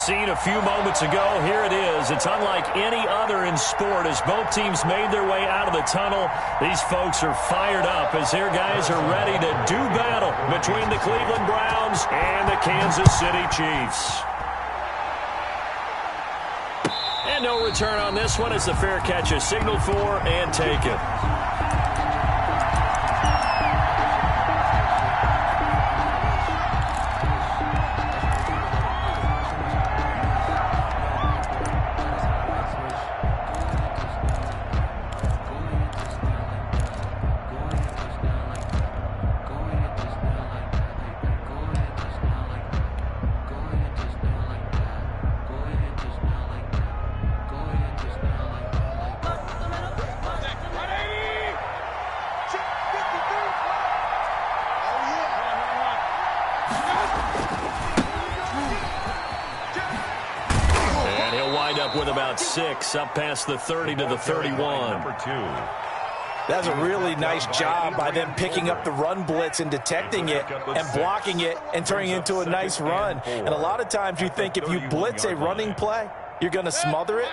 Seen a few moments ago, here it is. It's unlike any other in sport as both teams made their way out of the tunnel. These folks are fired up as their guys are ready to do battle between the Cleveland Browns and the Kansas City Chiefs. And no return on this one as the fair catch is signaled for and taken. With about 6, up past the 30 to the 31. Number 2. That's a really nice job by them picking up the run blitz and detecting it and blocking it and turning it into a nice run. And a lot of times you think if you blitz a running play, you're going to smother it.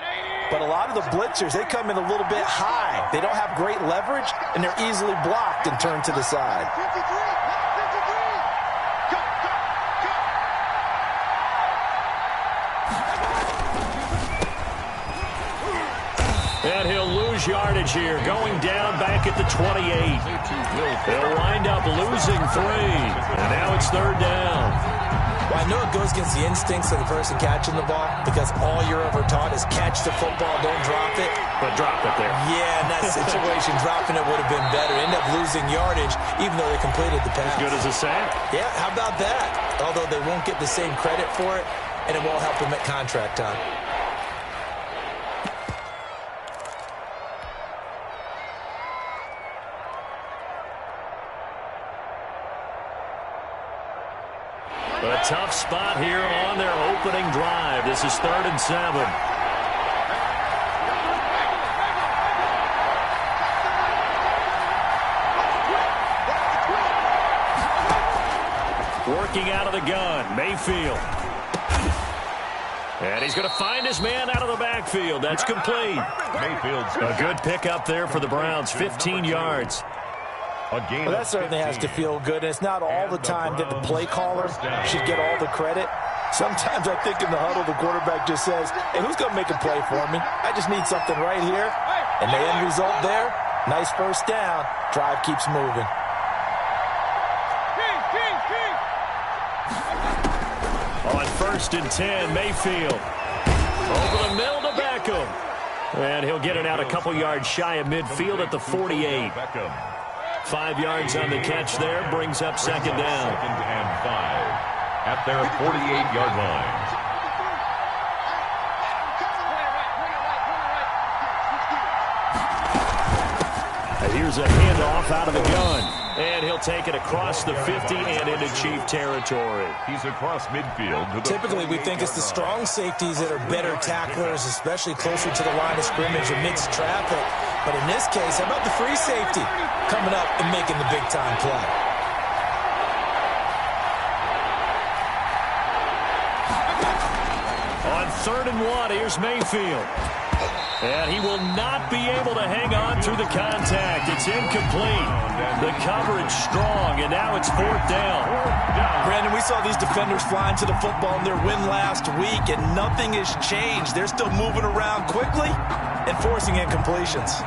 But a lot of the blitzers, they come in a little bit high. They don't have great leverage, and they're easily blocked and turned to the side. And he'll lose yardage here, going down back at the 28. They'll wind up losing 3, and now it's 3rd down. Well, I know it goes against the instincts of the person catching the ball because all you're ever taught is catch the football, don't drop it. But drop it there. Yeah, in that situation, dropping it would have been better. End up losing yardage, even though they completed the pass. As good as a sack. Yeah, how about that? Although they won't get the same credit for it, and it won't help them at contract time. A tough spot here on their opening drive. This is 3rd and 7. Working out of the gun, Mayfield. And he's going to find his man out of the backfield. That's complete. Mayfield's a good pickup there for the Browns, 15 yards. Well, that certainly has to feel good. And it's not all the time that the play caller should get all the credit. Sometimes I think in the huddle, the quarterback just says, hey, who's going to make a play for me? I just need something right here. And the end result there, nice first down. Drive keeps moving. On 1st and 10, Mayfield. Over the middle to Beckham. And he'll get it out a couple yards shy of midfield at the 48. 5 yards on the catch there, brings up 2nd down. 2nd and 5 at their 48-yard line. And here's a handoff out of the gun. And he'll take it across the 50 and into Chief territory. He's across midfield. Typically, we think it's the strong safeties that are better tacklers, especially closer to the line of scrimmage amidst traffic. But in this case, how about the free safety coming up and making the big-time play? On 3rd and 1, here's Mayfield. And he will not be able to hang on through the contact. It's incomplete. The coverage strong, and now it's 4th down. Brandon, we saw these defenders flying to the football in their win last week, and nothing has changed. They're still moving around quickly and forcing incompletions.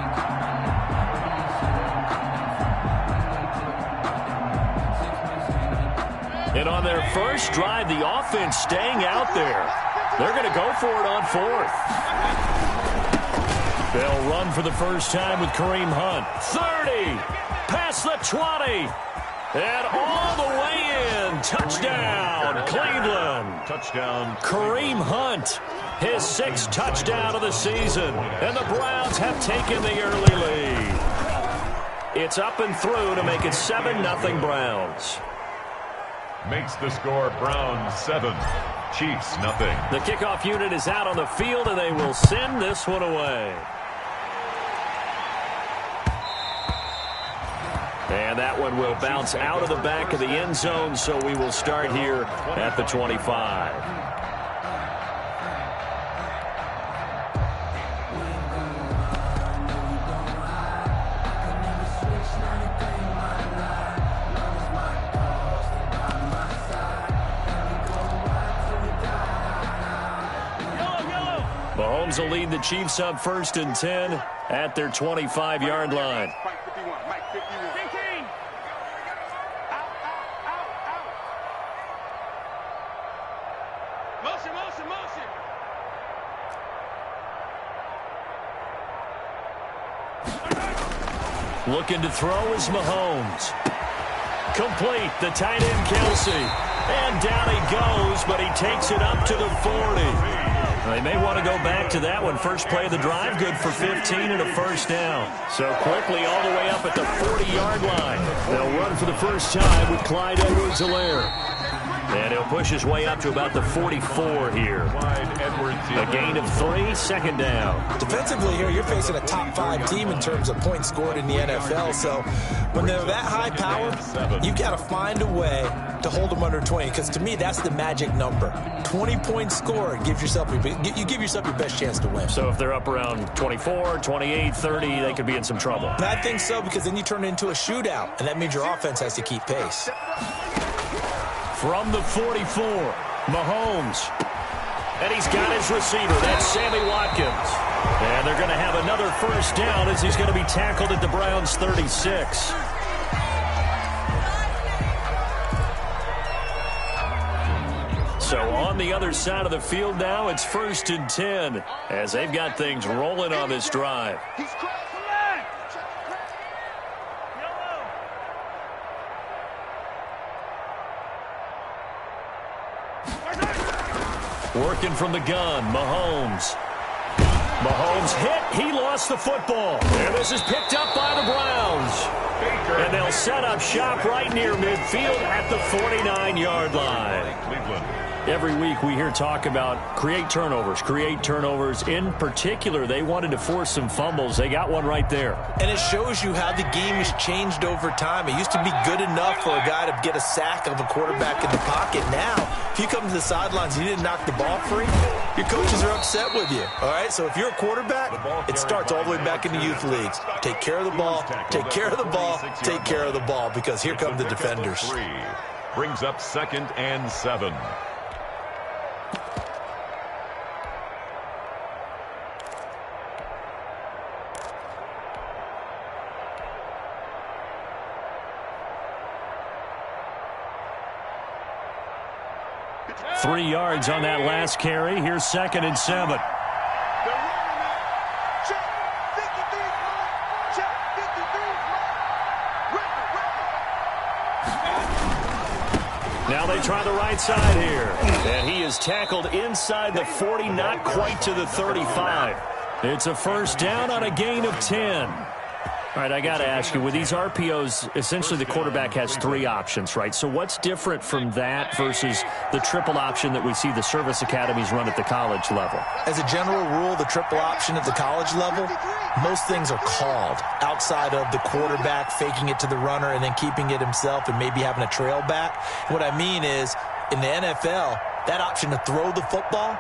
And on their first drive, the offense staying out there. They're going to go for it on 4th. They'll run for the first time with Kareem Hunt. 30, past the 20, and all the way in. Touchdown, Cleveland. Touchdown, Kareem Hunt, his 6th touchdown of the season. And the Browns have taken the early lead. It's up and through to make it 7-0 Browns. Makes the score Browns 7, Chiefs nothing. The kickoff unit is out on the field, and they will send this one away. And that one will bounce out of the back of the end zone, so we will start here at the 25. Mahomes will lead the Chiefs up 1st and 10 at their 25-yard line. Looking to throw is Mahomes. Complete, the tight end Kelsey. And down he goes, but he takes it up to the 40. They may want to go back to that one. First play of the drive, good for 15 and a 1st down. So quickly all the way up at the 40-yard line. They'll run for the first time with Clyde Edwards-Helaire. And he'll push his way up to about the 44 here. A gain of 3, 2nd down. Defensively here, you're facing a top 5 team in terms of points scored in the NFL. So when they're that high power, you've got to find a way to hold them under 20. Because to me, that's the magic number. 20 points scored, you give yourself your best chance to win. So if they're up around 24, 28, 30, they could be in some trouble. And I think so, because then you turn it into a shootout, and that means your offense has to keep pace. From the 44, Mahomes. And he's got his receiver. That's Sammy Watkins. And they're going to have another 1st down as he's going to be tackled at the Browns' 36. So on the other side of the field now, it's 1st and 10 as they've got things rolling on this drive. Working from the gun, Mahomes. Mahomes hit. He lost the football. And this is picked up by the Browns. And they'll set up shop right near midfield at the 49-yard line. Cleveland. Every week we hear talk about create turnovers. In particular, they wanted to force some fumbles. They got one right there. And it shows you how the game has changed over time. It used to be good enough for a guy to get a sack of a quarterback in the pocket. Now, if you come to the sidelines and you didn't knock the ball free, your coaches are upset with you. All right, so if you're a quarterback, it starts all the way back in the youth leagues. Take care of the ball, take care of the ball, take care of the ball, because here come the defenders. Brings up 2nd and 7. Three yards on that last carry. Here's 2nd and 7. Now they try the right side here. And he is tackled inside the 40, not quite to the 35. It's a 1st down on a gain of 10. All right, I got to ask you, with these RPOs, essentially the quarterback has 3 options, right? So what's different from that versus the triple option that we see the service academies run at the college level? As a general rule, the triple option at the college level, most things are called outside of the quarterback faking it to the runner and then keeping it himself and maybe having a trail back. What I mean is, in the NFL, that option to throw the football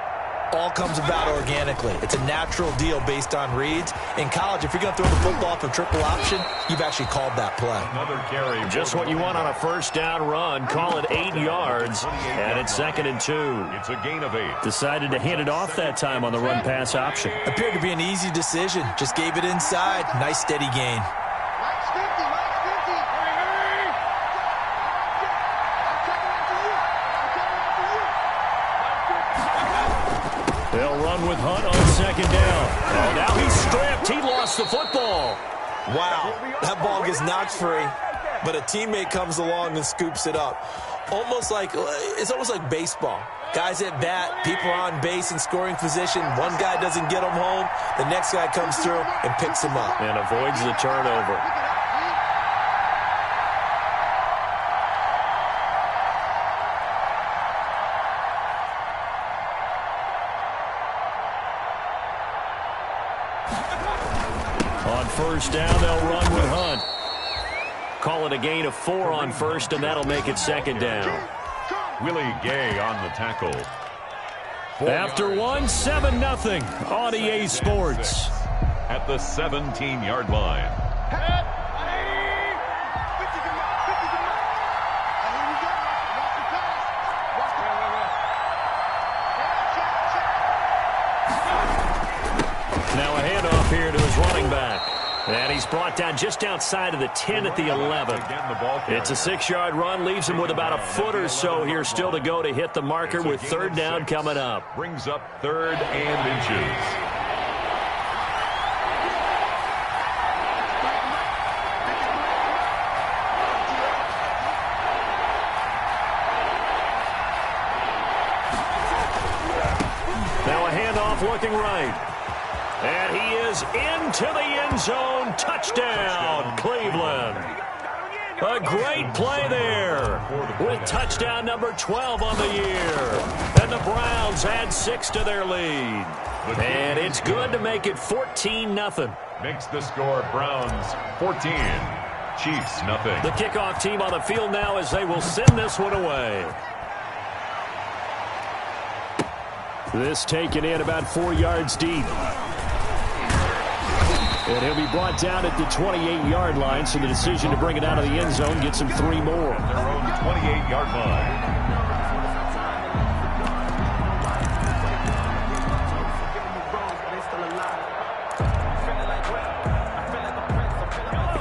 all comes about organically. It's a natural deal based on reads. In college, if you're going to throw the football for triple option, you've actually called that play. Another carry. Just what you want on a 1st down run. Call it 8 yards, and it's 2nd and 2. It's a gain of 8. Decided to hand it off that time on the run-pass option. Appeared to be an easy decision. Just gave it inside. Nice, steady gain. They'll run with Hunt on 2nd down. Oh, now he's stripped. He lost the football. Wow, that ball gets knocked free, but a teammate comes along and scoops it up. It's almost like baseball. Guys at bat, people are on base in scoring position. One guy doesn't get them home. The next guy comes through and picks him up. And avoids the turnover. On 1st down, they'll run with Hunt. Call it a gain of 4 on 1st, and that'll make it 2nd down. Willie Gay on the tackle. After 1, 7-0 on EA Sports. At the 17-yard line. Now a handoff here to his running back. And he's brought down just outside of the 10 at the 11. It's a 6-yard run, leaves him with about a foot or so here still to go to hit the marker with third down coming up. Brings up 3rd and inches. Looking right. And he is into the end zone. Touchdown, Cleveland. A great play there with touchdown number 12 on the year. And the Browns add 6 to their lead. And it's good to make it 14-0. Makes the score Browns 14, Chiefs nothing. The kickoff team on the field now as they will send this one away. This taken in about 4 yards deep. And he'll be brought down at the 28-yard line, so the decision to bring it out of the end zone gets him 3 more. Their own 28-yard line.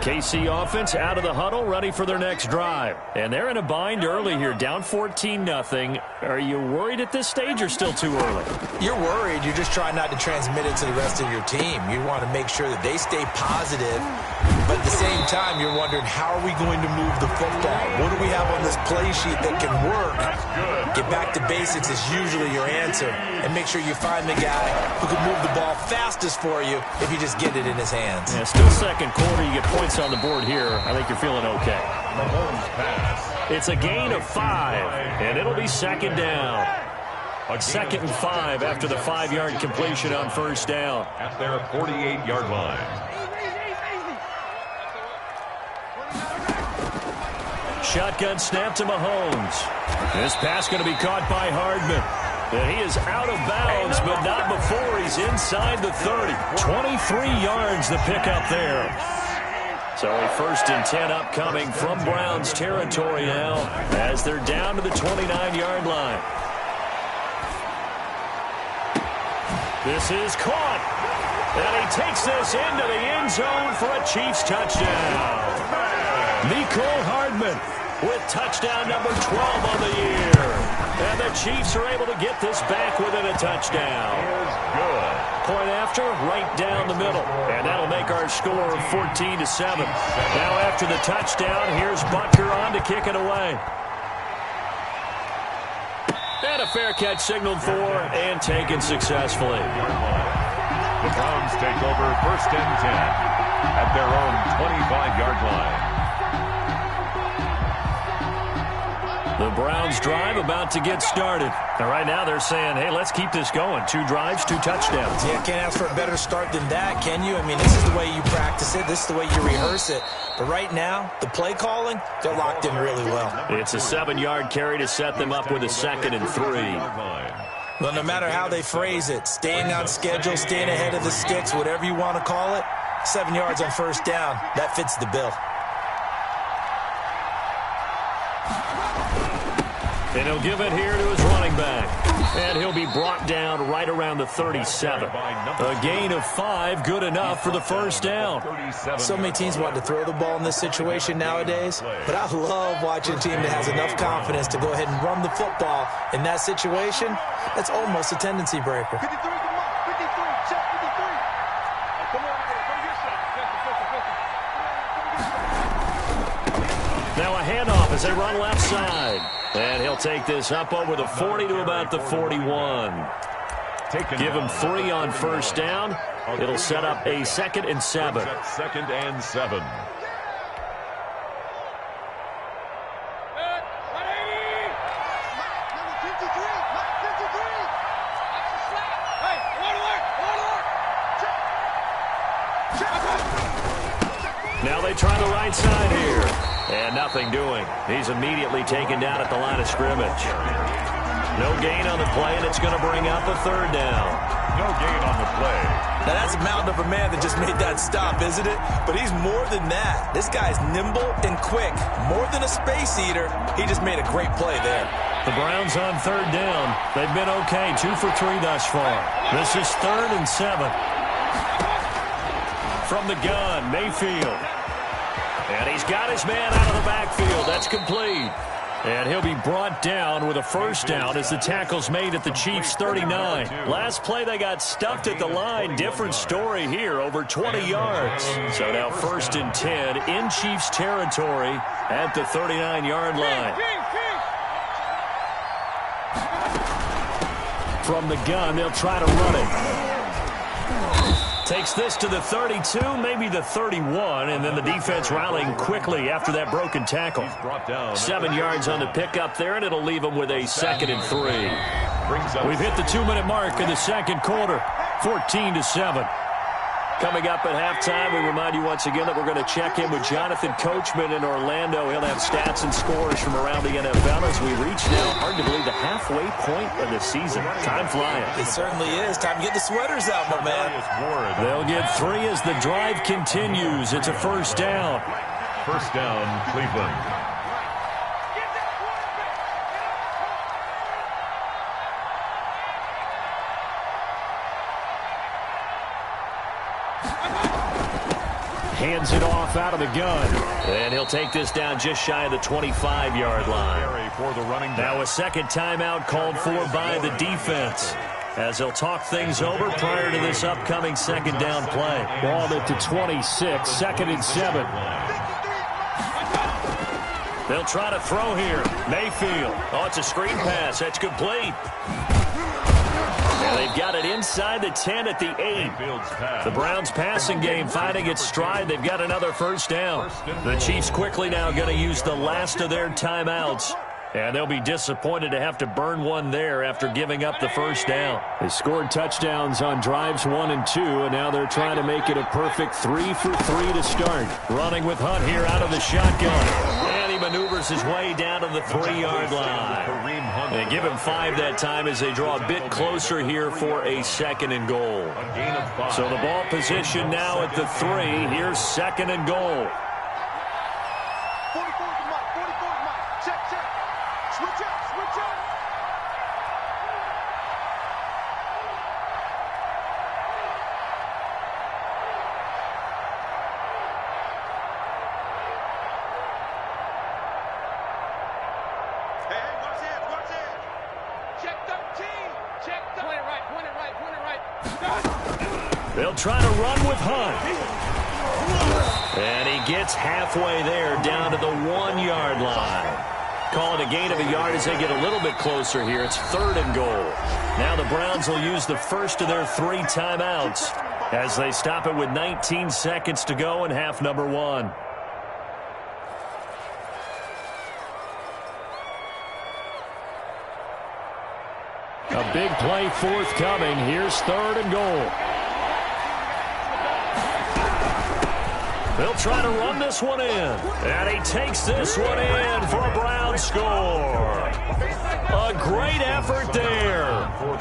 KC offense out of the huddle, ready for their next drive. And they're in a bind early here, down 14-0. Are you worried at this stage or still too early? You're worried. You're just trying not to transmit it to the rest of your team. You want to make sure that they stay positive. But at the same time, you're wondering, how are we going to move the football? What do we have on this play sheet that can work? Get back to basics is usually your answer. And make sure you find the guy who can move the ball fastest for you if you just get it in his hands. Yeah, still second quarter. You get points on the board here. I think you're feeling okay. It's a gain of 5, and it'll be second down. 2nd and 5 after the 5-yard completion on first down. At their 48-yard line. Shotgun snap to Mahomes. This pass going to be caught by Hardman. And he is out of bounds, but not before he's inside the 30. 23 yards the pickup there. So a 1st and 10 upcoming from Browns territory now as they're down to the 29-yard line. This is caught. And he takes this into the end zone for a Chiefs touchdown. Mecole Hardman with touchdown number 12 on the year. And the Chiefs are able to get this back within a touchdown. Good. Point after, right down the middle. And that'll make our score 14-7. Now after the touchdown, here's Butker on to kick it away. And a fair catch signaled for and taken successfully. The Browns take over 1st and 10 at their own 25-yard line. The Browns drive about to get started. And right now they're saying, hey, let's keep this going. 2 drives, 2 touchdowns. Yeah, can't ask for a better start than that, can you? I mean, this is the way you practice it. This is the way you rehearse it. But right now, the play calling, they're locked in really well. It's a 7-yard carry to set them up with a 2nd and 3. Well, no matter how they phrase it, staying on schedule, staying ahead of the sticks, whatever you want to call it, 7 yards on first down, that fits the bill. And he'll give it here to his running back. And he'll be brought down right around the 37. A gain of 5, good enough for the first down. So many teams want to throw the ball in this situation nowadays, but I love watching a team that has enough confidence to go ahead and run the football. In that situation, that's almost a tendency breaker. Now a handoff as they run left side. And he'll take this up over the 40 to about the 41. Give him 3 on first down. It'll set up a 2nd and 7. 2nd and 7. Now they try the right side here. And nothing doing. He's immediately taken down at the line of scrimmage. No gain on the play, and it's going to bring up a 3rd down. No gain on the play. Now that's a mountain of a man that just made that stop, isn't it? But he's more than that. This guy's nimble and quick. More than a space eater, he just made a great play there. The Browns on 3rd down. They've been okay, 2 for 3 thus far. This is 3rd and 7. From the gun, Mayfield. And he's got his man out of the backfield. That's complete. And he'll be brought down with a first down as the tackle's made at the Chiefs' 39. Last play, they got stuffed at the line. Different story here, over 20 yards. So now 1st and 10 in Chiefs territory at the 39-yard line. From the gun, they'll try to run it. Takes this to the 32, maybe the 31, and then the defense rallying quickly after that broken tackle. 7 yards on the pickup there, and it'll leave them with a 2nd and 3. We've hit the 2-minute mark in the second quarter, 14-7. Coming up at halftime, we remind you once again that we're going to check in with Jonathan Coachman in Orlando. He'll have stats and scores from around the NFL as we reach now, hard to believe, the halfway point of the season. Time flying. It certainly is. Time to get the sweaters out, my man. They'll get 3 as the drive continues. It's a first down. First down, Cleveland. Hands it off out of the gun. And he'll take this down just shy of the 25-yard line. Now a second timeout called for by the defense, as they'll talk things over prior to this upcoming second down play. Ball at the 26, 2nd and 7. They'll try to throw here. Mayfield. Oh, it's a screen pass. That's complete. And they've got it inside the 10 at the 8. The Browns passing game finding its stride. They've got another first down. The Chiefs quickly now going to use the last of their timeouts. And they'll be disappointed to have to burn one there after giving up the first down. They scored touchdowns on drives 1 and 2, and now they're trying to make it a perfect 3 for 3 to start. Running with Hunt here out of the shotgun. And he maneuvers his way down to the 3-yard line. They give him 5 that time as they draw a bit closer here for a 2nd and goal. So the ball position now at the 3. Here's 2nd and goal. They'll try to run with Hunt. And he gets halfway there down to the 1-yard line. Call it a gain of a yard as they get a little bit closer here. It's 3rd and goal. Now the Browns will use the first of their 3 timeouts as they stop it with 19 seconds to go in half number 1. A big play forthcoming. Here's 3rd and goal. They'll try to run this one in. And he takes this one in for a Brown score. A great effort there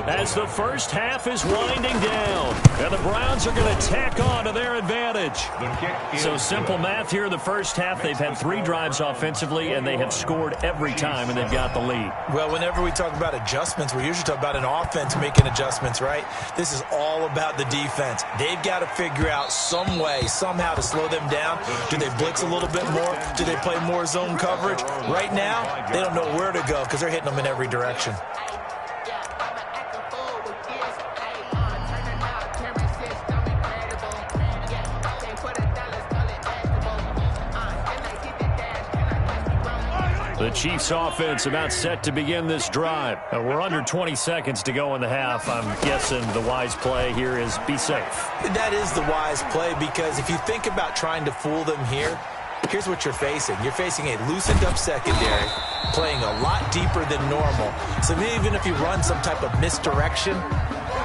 as the first half is winding down. And the Browns are going to tack on to their advantage. So simple math here in the first half. They've had 3 drives offensively, and they have scored every time, and they've got the lead. Well, whenever we talk about adjustments, we usually talk about an offense making adjustments, right? This is all about the defense. They've got to figure out some way, somehow to slow them down. Do they blitz a little bit more? Do they play more zone coverage? Right now, they don't know where to go because they're hitting them in every direction. The Chiefs offense about set to begin this drive. We're under 20 seconds to go in the half. I'm guessing the wise play here is be safe. That is the wise play, because if you think about trying to fool them here, here's what you're facing. You're facing a loosened up secondary, playing a lot deeper than normal. So even if you run some type of misdirection,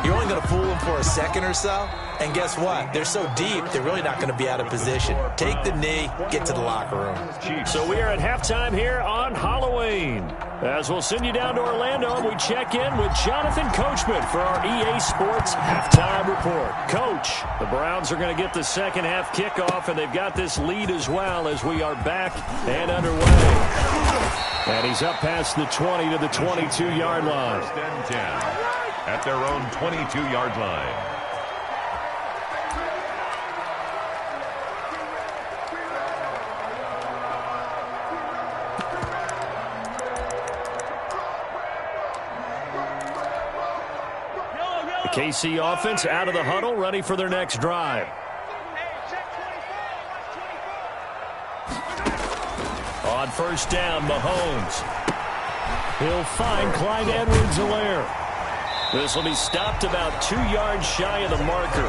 you're only going to fool them for a second or so. And guess what? They're so deep, they're really not going to be out of position. Take the knee, get to the locker room. So we are at halftime here on Halloween. As we'll send you down to Orlando, and we check in with Jonathan Coachman for our EA Sports Halftime Report. Coach, the Browns are going to get the second half kickoff, and they've got this lead as well as we are back and underway. And he's up past the 20 to the 22-yard line. First and 10 at their own 22-yard line. KC offense out of the huddle, ready for their next drive. On first down, Mahomes. He'll find Clyde Edwards-Helaire. This will be stopped about 2 yards shy of the marker.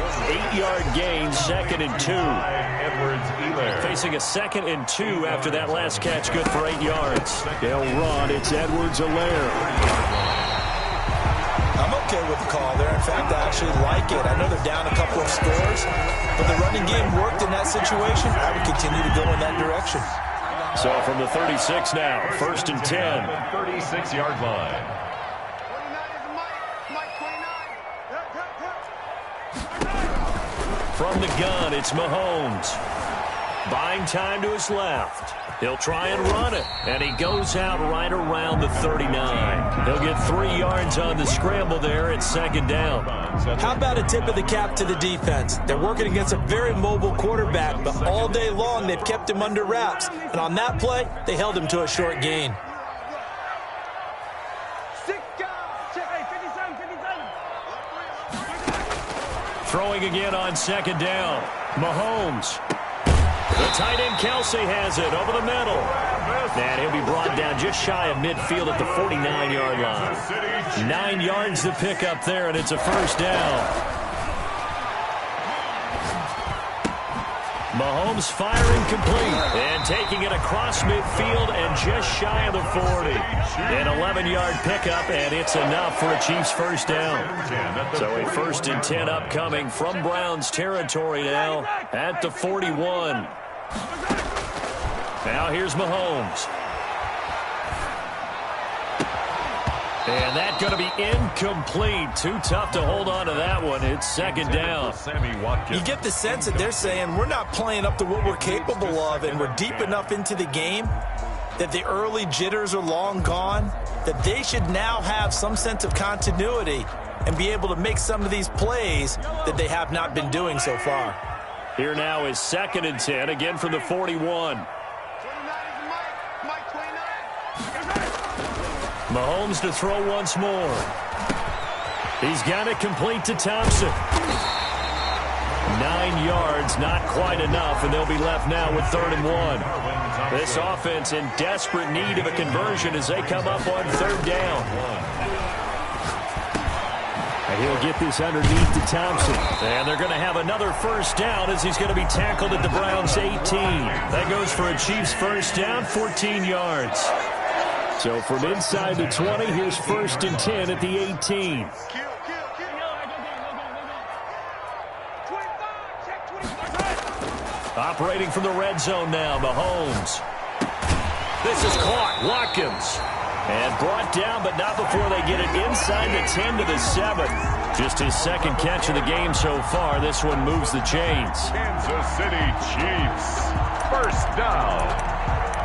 8-yard gain, 2nd and 2. Facing a 2nd and 2 after that last catch, good for 8 yards. They'll run. It's Edwards-Helaire. I'm okay with the call there. In fact, I actually like it. I know they're down a couple of scores, but the running game worked in that situation. I would continue to go in that direction. So from the 36 now, 1st and 10. 36-yard line. From the gun, it's Mahomes. Buying time to his left. He'll try and run it, and he goes out right around the 39. He'll get 3 yards on the scramble there at 2nd down. How about a tip of the cap to the defense? They're working against a very mobile quarterback, but all day long they've kept him under wraps. And on that play, they held him to a short gain. Throwing again on 2nd down. Mahomes. The tight end Kelsey has it over the middle. And he'll be brought down just shy of midfield at the 49-yard line. 9 yards to pick up there, and it's a 1st down. Mahomes firing complete and taking it across midfield and just shy of the 40. An 11-yard pickup, and it's enough for a Chiefs 1st down. So a 1st and 10 upcoming from Browns territory now at the 41. Now here's Mahomes. And that's going to be incomplete. Too tough to hold on to that one. It's 2nd down. You get the sense that they're saying we're not playing up to what we're capable of, and we're deep enough into the game that the early jitters are long gone, that they should now have some sense of continuity and be able to make some of these plays that they have not been doing so far. Here now is 2nd and 10, again from the 41. Mahomes to throw once more. He's got it complete to Thompson. 9 yards, not quite enough, and they'll be left now with 3rd and 1. This offense in desperate need of a conversion as they come up on 3rd down. And he'll get this underneath to Thompson. And they're going to have another 1st down as he's going to be tackled at the Browns' 18. That goes for a Chiefs 1st down, 14 yards. So from inside the 20, here's 1st and 10 at the 18. Operating from the red zone now, Mahomes. This is caught. Watkins. And brought down, but not before they get it inside the 10 to the 7. Just his 2nd catch of the game so far. This one moves the chains. Kansas City Chiefs. 1st down.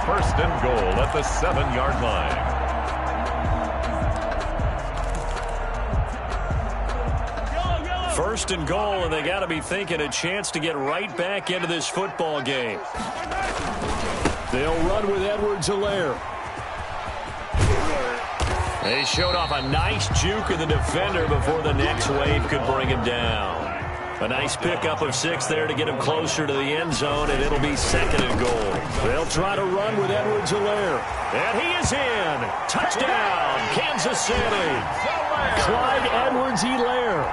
1st and goal at the 7-yard line. 1st and goal, and they got to be thinking a chance to get right back into this football game. They'll run with Edwards-Helaire. They showed off a nice juke of the defender before the next wave could bring him down. A nice pickup of 6 there to get him closer to the end zone, and it'll be 2nd and goal. They'll try to run with Edwards-Helaire. And he is in. Touchdown, Kansas City. Clyde Edwards-Helaire.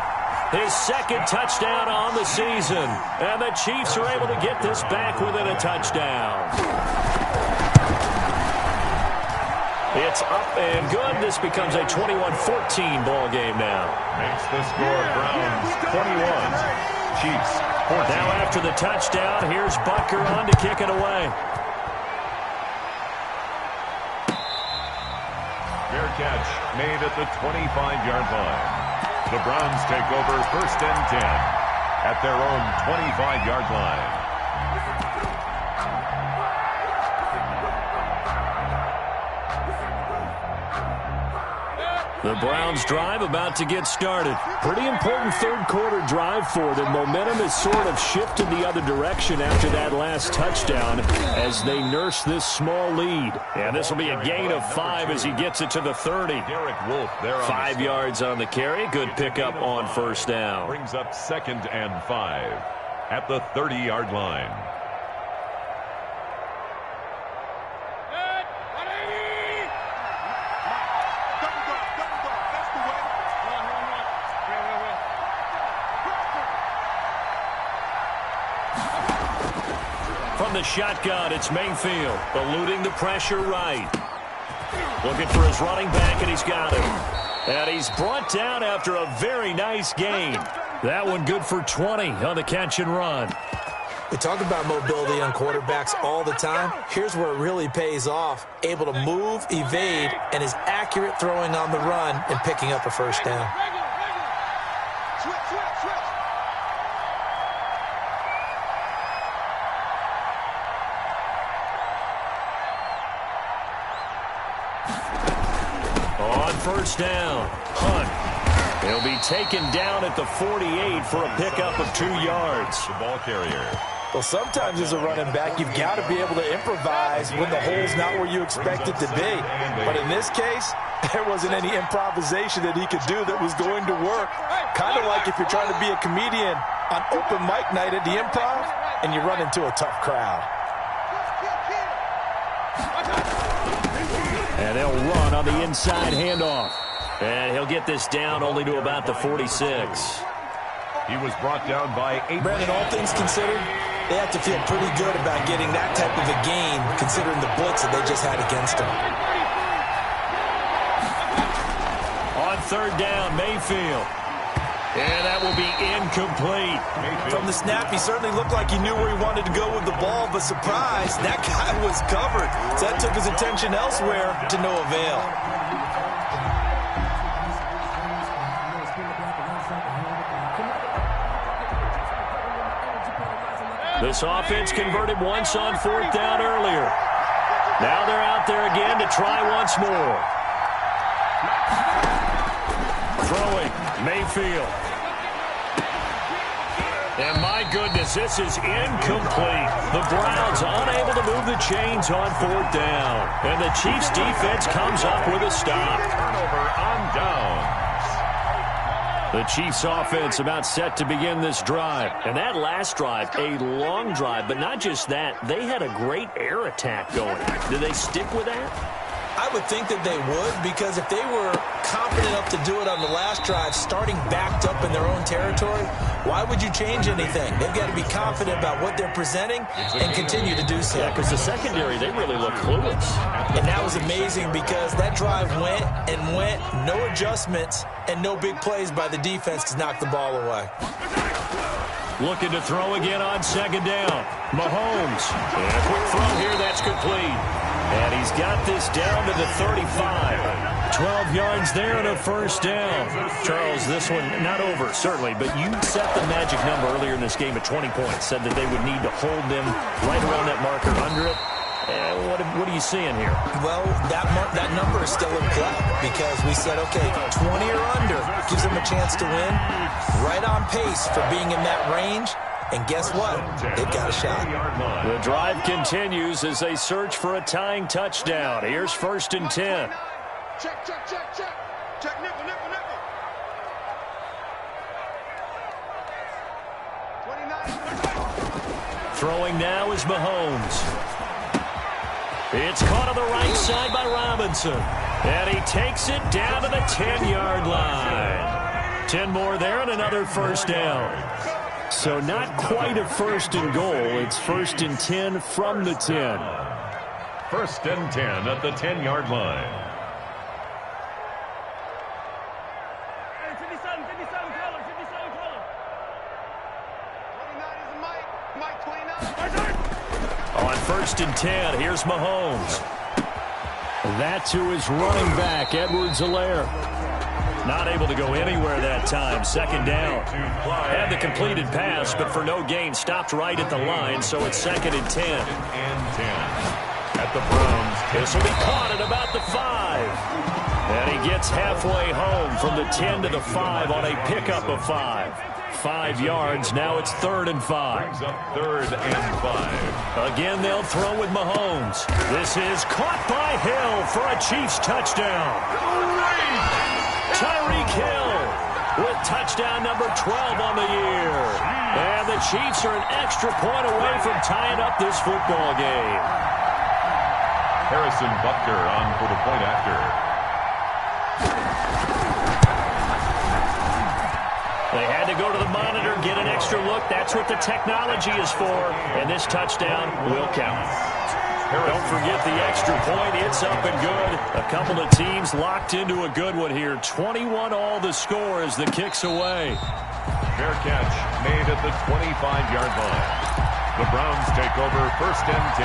His 2nd touchdown on the season. And the Chiefs are able to get this back within a touchdown. It's up and good. This becomes a 21-14 ball game now. Makes the score Browns 21, Chiefs 14. Now after the touchdown, here's Butker on to kick it away. Fair catch made at the 25-yard line. The Browns take over 1st and 10 at their own 25-yard line. The Browns drive about to get started. Pretty important third-quarter drive for them. Momentum has sort of shifted the other direction after that last touchdown as they nurse this small lead. And this will be a gain of 5 as he gets it to the 30. 5 yards on the carry. Good pickup on first down. Brings up 2nd and 5 at the 30-yard line. From the shotgun, it's Mayfield, eluding the pressure right. Looking for his running back, and he's got him. And he's brought down after a very nice gain. That one good for 20 on the catch and run. We talk about mobility on quarterbacks all the time. Here's where it really pays off. Able to move, evade, and is accurate throwing on the run and picking up a first down. First down, Hunt. He'll be taken down at the 48 for a pickup of 2 yards. The ball carrier. Well, sometimes as a running back, you've got to be able to improvise when the hole's not where you expect it to be. But in this case, there wasn't any improvisation that he could do that was going to work. Kind of like if you're trying to be a comedian on open mic night at the Improv and you run into a tough crowd. And they'll run on the inside handoff. And he'll get this down only to about the 46. He was brought down by 8. Brandon, all things considered, they have to feel pretty good about getting that type of a gain considering the blitz that they just had against them. On third down, Mayfield. And that will be incomplete. From the snap, he certainly looked like he knew where he wanted to go with the ball, but surprise, that guy was covered. So that took his attention elsewhere to no avail. This offense converted once on fourth down earlier. Now they're out there again to try once more. Throwing, Mayfield. And my goodness, this is incomplete. The Browns unable to move the chains on fourth down. And the Chiefs defense comes up with a stop. Turnover on downs. The Chiefs offense about set to begin this drive. And that last drive, a long drive, but not just that. They had a great air attack going. Do they stick with that? I would think that they would, because if they were confident enough to do it on the last drive, starting backed up in their own territory, why would you change anything? They've got to be confident about what they're presenting and continue to do so. Yeah, because the secondary, they really look clueless. And that was amazing because that drive went and went, no adjustments, and no big plays by the defense to knock the ball away. Looking to throw again on second down. Mahomes. And a quick throw here, that's complete. And he's got this down to the 35. 12 yards there and a first down. Charles, this one not over, certainly, but you set the magic number earlier in this game at 20 points. Said that they would need to hold them right around that marker under it. What are you seeing here? Well, that number is still in play because we said, okay, 20 or under gives them a chance to win. Right on pace for being in that range. And guess what? They've got a shot. The drive continues as they search for a tying touchdown. Here's 1st and 10. Check. Check, nickel. 29. Throwing now is Mahomes. It's caught on the right side by Robinson. And he takes it down to the 10-yard line. 10 more there and another first down. So not quite a 1st and goal. It's 1st and 10 from the 10. 1st and 10 at the 10-yard line. Hey, 57 color. 57 color. 29 is Mike 29. On 1st and 10, here's Mahomes. That to his running back, Edwards-Helaire. Not able to go anywhere that time. 2nd down. Had the completed pass, but for no gain. Stopped right at the line, so it's 2nd and 10. And 10 at the Browns. This will be caught at about the 5. And he gets halfway home from the 10 to the 5 on a pickup of 5. 5 yards. Now it's 3rd and 5. Brings up 3rd and 5. Again, they'll throw with Mahomes. This is caught by Hill for a Chiefs touchdown. Tyreek Hill with touchdown number 12 on the year. And the Chiefs are an extra point away from tying up this football game. Harrison Butker on for the point after. They had to go to the monitor, get an extra look. That's what the technology is for. And this touchdown will count. Don't forget the extra point. It's up and good. A couple of teams locked into a good one here. 21 all the score as the kick's away. Fair catch made at the 25-yard line. The Browns take over 1st and 10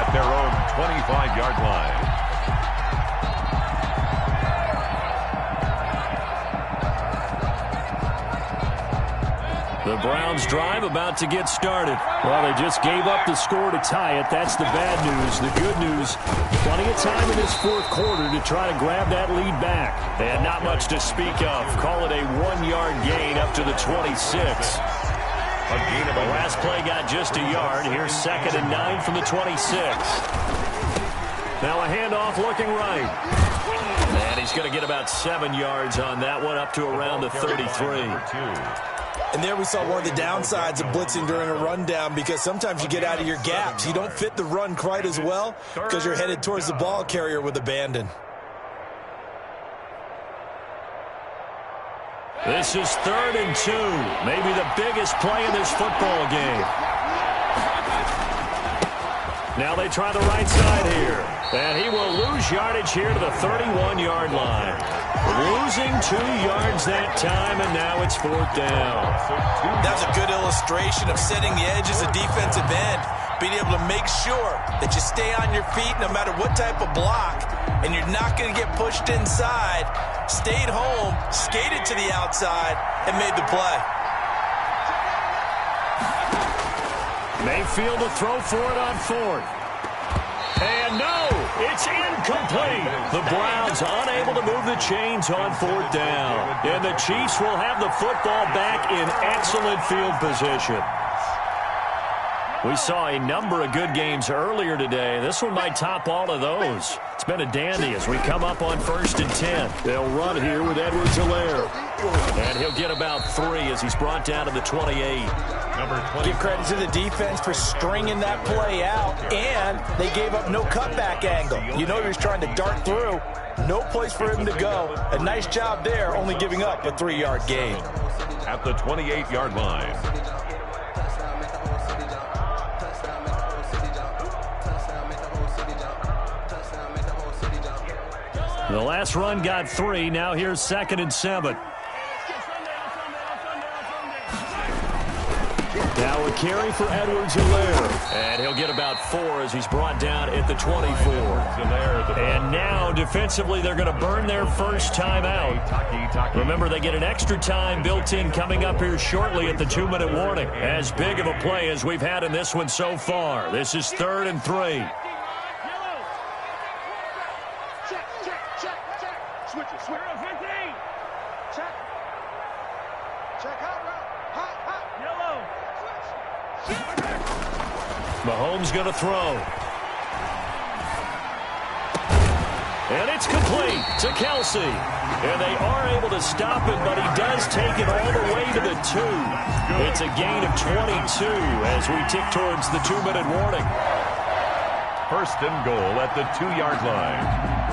at their own 25-yard line. The Browns drive about to get started. Well, they just gave up the score to tie it. That's the bad news. The good news, plenty of time in this 4th quarter to try to grab that lead back. And not much to speak of. Call it a 1-yard gain up to the 26. The last play got just a yard. Here's 2nd and 9 from the 26. Now a handoff looking right. And he's going to get about 7 yards on that one, up to around the 33. And there we saw one of the downsides of blitzing during a rundown, because sometimes you get out of your gaps. You don't fit the run quite as well because you're headed towards the ball carrier with abandon. This is 3rd and 2. Maybe the biggest play in this football game. Now they try the right side here. And he will lose yardage here to the 31-yard line. Losing 2 yards that time, and now it's 4th down. That's a good illustration of setting the edge as a defensive end. Being able to make sure that you stay on your feet no matter what type of block, and you're not going to get pushed inside. Stayed home, skated to the outside, and made the play. Mayfield to throw for it on 4th. And no, it's incomplete. The Browns unable to move the chains on 4th down. And the Chiefs will have the football back in excellent field position. We saw a number of good games earlier today. This one might top all of those. It's been a dandy as we come up on 1st and 10. They'll run here with Edwards-Helaire. And he'll get about 3 as he's brought down to the 28. Give credit to the defense for stringing that play out, and they gave up no cutback angle. You know he was trying to dart through. No place for him to go. A nice job there, only giving up a 3-yard gain. At the 28-yard line. The last run got 3. Now here's 2nd and 7. Now a carry for Edwards-Helaire. And he'll get about 4 as he's brought down at the 24. And now defensively they're going to burn their first time out. Remember, they get an extra time built in coming up here shortly at the 2-minute warning. As big of a play as we've had in this one so far. This is 3rd and 3. Mahomes going to throw. And it's complete to Kelsey. And they are able to stop him, but he does take it all the way to the 2. It's a gain of 22 as we tick towards the 2-minute warning. 1st and goal at the 2-yard line.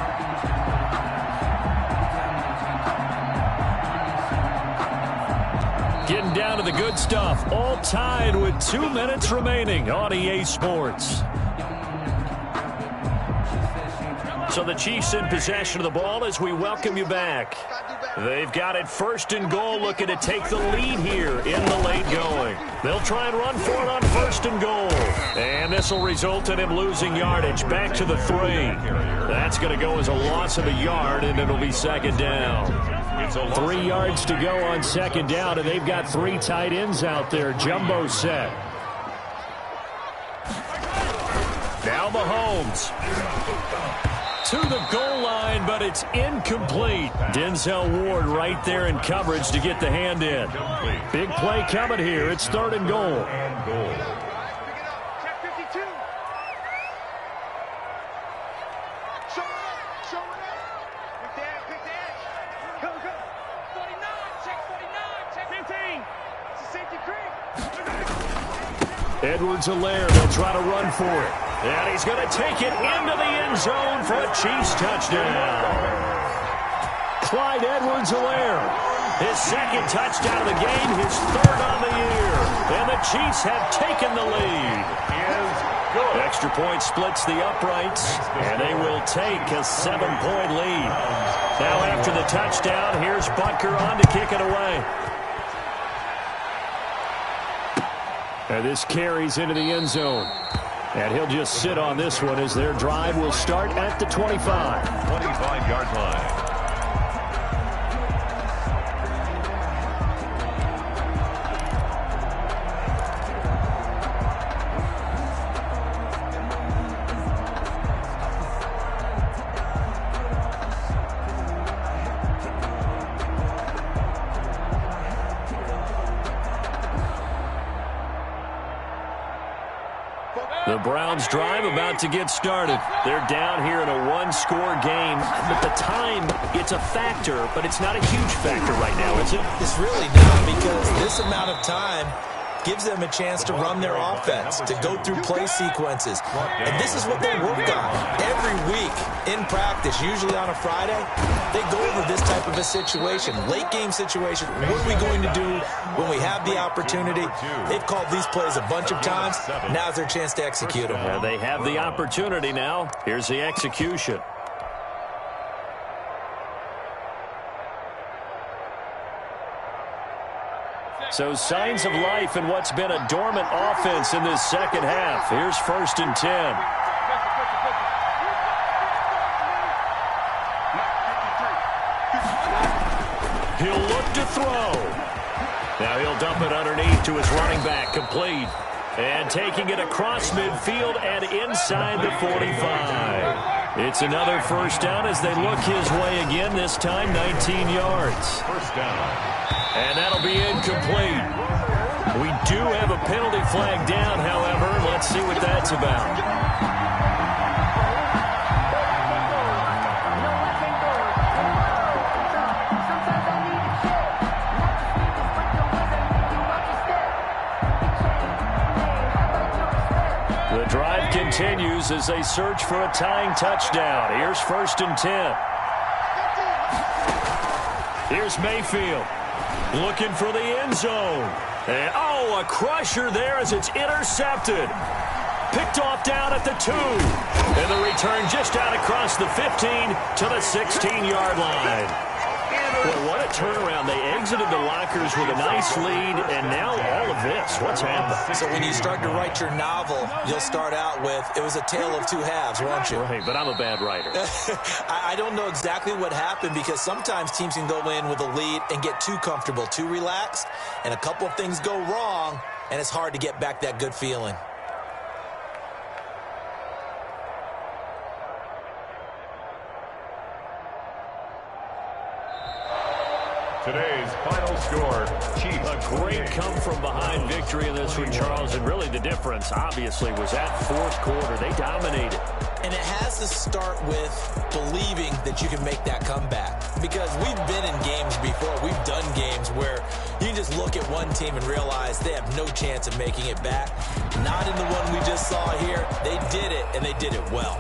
Getting down to the good stuff. All tied with 2 minutes remaining on EA Sports. So the Chiefs in possession of the ball as we welcome you back. They've got it 1st and goal, looking to take the lead here in the late going. They'll try and run for it on 1st and goal. And this will result in him losing yardage back to the 3. That's going to go as a loss of a yard, and it'll be 2nd down. 3 yards to go on 2nd down, and they've got 3 tight ends out there. Jumbo set. Now Mahomes. to the goal line, but it's incomplete. Denzel Ward right there in coverage to get the hand in. Big play coming here. It's 3rd and goal. Check 52. Show it up. Show it up. Pick the edge. Go, go. 49. Check 49. Check 15. It's a safety creek. Edwards-Helaire, they'll try to run for it. And he's going to take it into the end zone for a Chiefs touchdown. Clyde Edwards-Helaire, his 2nd touchdown of the game, his 3rd on the year. And the Chiefs have taken the lead. Extra point splits the uprights, and they will take a 7-point lead. Now after the touchdown, here's Butker on to kick it away. And this carries into the end zone. And he'll just sit on this one as their drive will start at the 25. 25-yard line. The Browns drive about to get started. They're down here in a one-score game. But the time, it's a factor, but it's not a huge factor right now, is it? It's really not, because this amount of time gives them a chance to run their offense, to go through play sequences. And this is what they work on every week in practice, usually on a Friday. They go over this type of a situation, late game situation. What are we going to do when we have the opportunity? They've called these plays a bunch of times. Now's their chance to execute them. Yeah, they have the opportunity now. Here's the execution. So signs of life in what's been a dormant offense in this second half. Here's 1st and 10. He'll look to throw. Now he'll dump it underneath to his running back, complete. And taking it across midfield and inside the 45. It's another 1st down as they look his way again, this time 19 yards. 1st down. And that'll be incomplete. We do have a penalty flag down, however. Let's see what that's about. The drive continues as they search for a tying touchdown. Here's 1st and 10. Here's Mayfield. Looking for the end zone. And, oh, a crusher there as it's intercepted. Picked off down at the 2. And the return just out across the 15 to the 16-yard line. Boy, what a turnaround. They exited the lockers with a nice lead, and now all of this. What's happened? So when you start to write your novel, you'll start out with, it was a tale of two halves, won't you? Right, but I'm a bad writer. I don't know exactly what happened, because sometimes teams can go in with a lead and get too comfortable, too relaxed, and a couple of things go wrong, and it's hard to get back that good feeling. Today's final score, Chiefs. A great come-from-behind victory in this one, Charles, and really the difference, obviously, was that 4th quarter. They dominated. And it has to start with believing that you can make that comeback. Because we've been in games before. We've done games where you just look at one team and realize they have no chance of making it back. Not in the one we just saw here. They did it, and they did it well.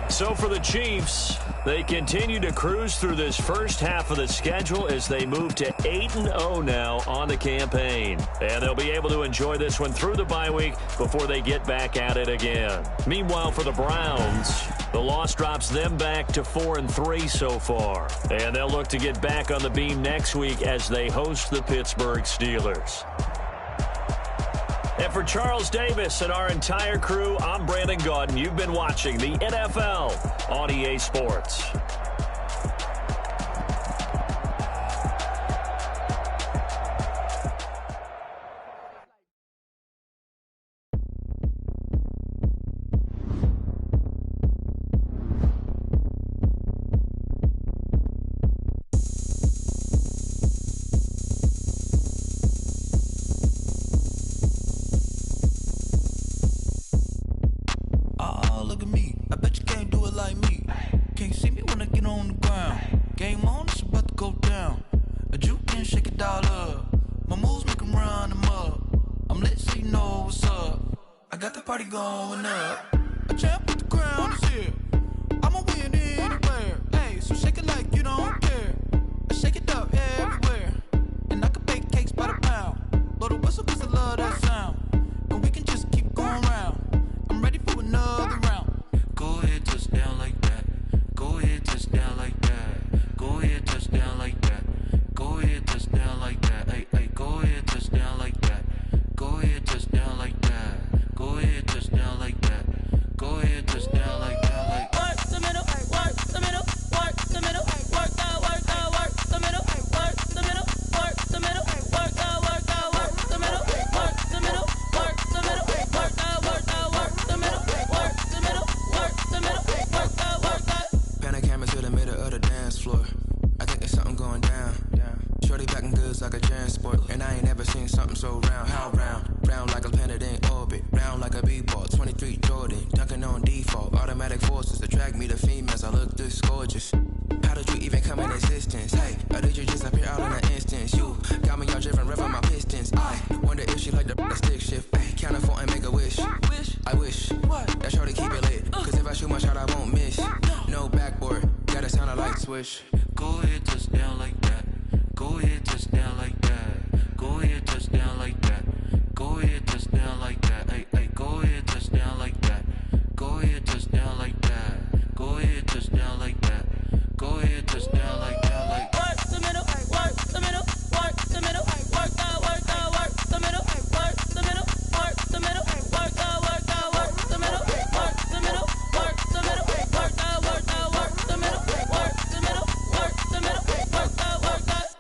So for the Chiefs, they continue to cruise through this first half of the schedule as they move to 8-0 now on the campaign. And they'll be able to enjoy this one through the bye week before they get back at it again. Meanwhile, for the Browns, the loss drops them back to 4-3 so far. And they'll look to get back on the beam next week as they host the Pittsburgh Steelers. And for Charles Davis and our entire crew, I'm Brandon Gaudin. You've been watching the NFL on EA Sports. run them up. I'm lit so you know what's up. I got the party going up. A champ with the crown is here. I'ma win anywhere. Hey, so shake it like you don't care. I shake it up everywhere. And I can bake cakes by the pound. Blow the whistle cause I love that sound. And we can just keep going round. I'm ready for another round. Go ahead, touch down like that. Go ahead, touch down like that. Go ahead, touch down like that. Go ahead, touch down like that. Hey, hey, go ahead, touch down like that. Go ahead, touch down like that. Go ahead, touch down like that. Go ahead, touch down like that. Like work the middle, work the middle, work the middle, work that, work that, work the middle, work the middle, work the middle, work that, work that, work the middle, work the middle, work the middle, work that, work that, work the middle, work the middle, work the middle, work that, work that. Pan a camera to the middle of the dance floor. I think there's something going down. Shorty packing goods like a transport, and I ain't never seen something so round. How round? Round like a planet in orbit, round like a b-ball. 23 Jordan, dunking on default. Automatic forces attract me to females. I look this gorgeous. How did you even come in existence? Hey, or did you just appear out in an instance? You got me all driven, revving my pistons. I wonder if she like the stick shift. Hey, count it 4 and make a wish. I wish that shorty keep it lit. Cause if I shoot my shot, I won't miss. No backboard, gotta sound a light switch. Go ahead, touch down like that. Go ahead, touch down like that. Go ahead, touch down like that. Go ahead, touch down like that. Hey, hey, go ahead, touch down like that. Go ahead, touch down like that. Go ahead, touch down like that. Go ahead, touch down like that. Like work the middle, work the middle, work the middle, work that, work that, work the middle, work the middle, work the middle, work that, work that, work the middle, work the middle, work the middle, work that, work that, work the middle, work the middle, work the middle, work that, work that.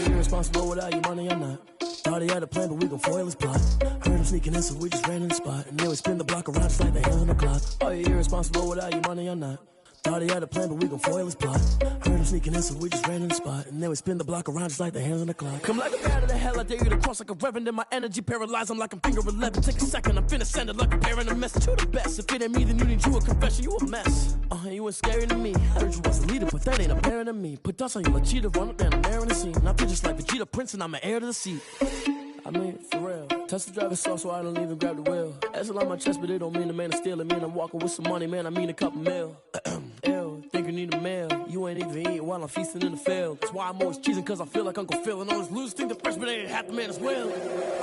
Irresponsible without your money or not. Thought he had a plan, but we gon' foil his plot. Heard him sneaking in, so we just ran in the spot. And then we spin the block around just like the hands on the clock. Are you irresponsible without your money or not? Thought he had a plan, but we gon' foil his plot. Heard him sneaking in, so we just ran in the spot. And then we spin the block around just like the hands on the clock. Come like a bat of the hell, I dare you to cross like a reverend. And my energy paralyzed, I'm like I'm finger 11. Take a second, I'm finna send it like a bear in a mess. You the best, if it ain't me, then you need you a confession. You a mess, you ain't scary to me. Heard you was a leader, but that ain't apparent to me. Put dust on you like cheetah, run up down the air in the scene. And I feel just like Vegeta Prince, and I'm an heir to the seat. I mean, for real. Touch the driver's soft so I don't even grab the wheel. That's on my chest, but it don't mean the man is stealing. Man, I'm walking with some money, man, I mean a couple mil. Ew, think you need a meal. You ain't even eating while I'm feasting in the field. That's why I'm always cheesing, cause I feel like Uncle Phil. And all those losers think the freshman ain't half the man as well.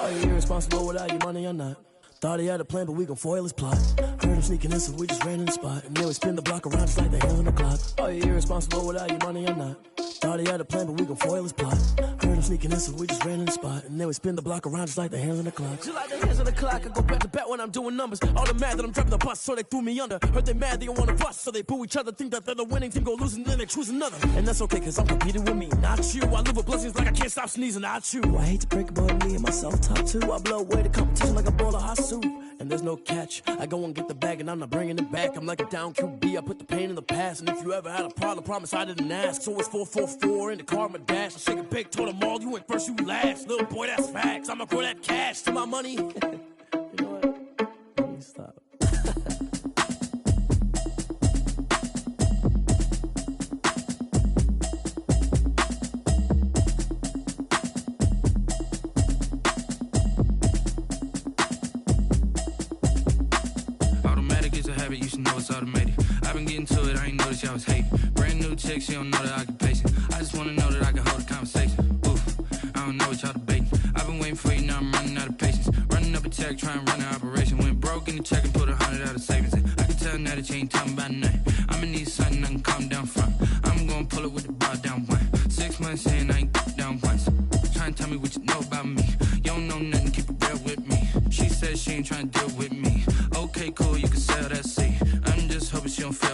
Are you irresponsible without your money or not? Thought he had a plan, but we gon' foil his plot. Heard him sneaking in, so we just ran in the spot. And then we spin the block around just like the hands on the clock. Are you irresponsible without your money or not? Thought he had a plan, but we gon' foil his plot. Heard him sneaking in, so we just ran in the spot. And then we spin the block around just like the hands on the clock. Just like the hands on the clock, I go back to back when I'm doing numbers. All the mad that I'm driving the bus, so they threw me under. Heard they mad, they don't wanna bust, so they boo each other. Think that they're the winning team, go losing, then they choose another. And that's okay, cause I'm competing with me, not you. I live with blessings like I can't stop sneezing, not you. I hate to break it, but me and myself top two. I blow away the competition like a bowl of hot soup. And there's no catch, I go and get the bag and I'm not bringing it back. I'm like a down QB, I put the pain in the past. And if you ever had a problem, promise I didn't ask. So it's 444 in the car, my dash. I shake a big, told them all, you went first, you last. Little boy, that's facts, I'ma grow that cash to my money. You know what, let me stop. You should know it's automated. I've been getting to it, I ain't noticed y'all was hating. Brand new chick, she don't know the occupation. I just wanna know that I can hold a conversation. Oof, I don't know what y'all debating. I've been waiting for you, now I'm running out of patience. Running up a check, trying to run an operation. Went broke in the check and put 100 out of savings. And I can tell now that you ain't talking about nothing. I'ma need something I can calm down from. I'm gonna pull it with the bar down one. 6 months in, I ain't down once. Trying to tell me what you know about me. You don't know nothing, keep it real with me. She said she ain't trying to deal with me. Okay, cool, you can sell that seat. I'm just hoping she don't fail.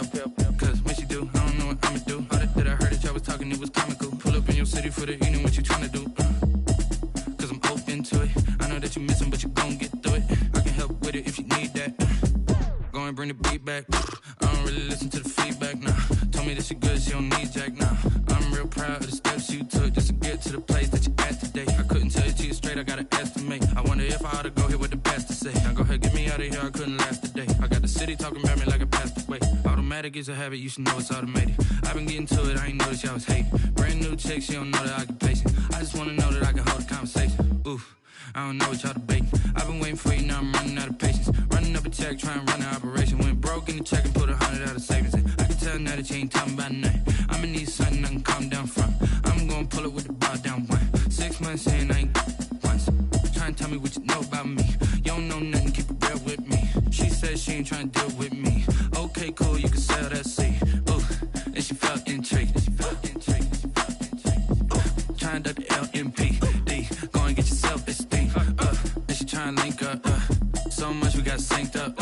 Cause when she do, I don't know what I'ma do. All that I heard that y'all was talking, it was comical. Pull up in your city for the evening, what you tryna do? Cause I'm open to it. I know that you missing, but you gon' get through it. I can help with it if you need that. Go and bring the beat back. I don't really listen to the feedback, nah. Told me that she good, she don't need Jack, nah. I'm real proud of the steps you took just to get to the place that you're at today. I couldn't tell you till you straight, I gotta estimate. I wonder if I ought to go here with the best to say. Now go ahead, get me out of here, I couldn't last a day. I got the city talking about me like a passed away. Automatic is a habit, you should know it's automated. I've been getting to it, I ain't noticed y'all was hating. Brand new chick, she don't know that I can patient. I just wanna know that I can hold a conversation. Oof, I don't know what y'all debating. I've been waiting for you, now I'm running out of patience. Running up a check, trying to run an operation. Went broke in the check and put 100 out of savings in. I can tell now that you ain't talking about nothing. I'ma need something I can calm down from. I'm gonna pull it with the bar down one. 6 months in, I ain't once. Trying to tell me what you know about me. You don't know nothing, keep it real with me. She said she ain't trying to deal with me. Okay, cool, you can sell that seed. Ooh, and she felt intrigued. Trying to the LMPD. Go and get yourself esteem. And she trying to link up. So much we got synced up.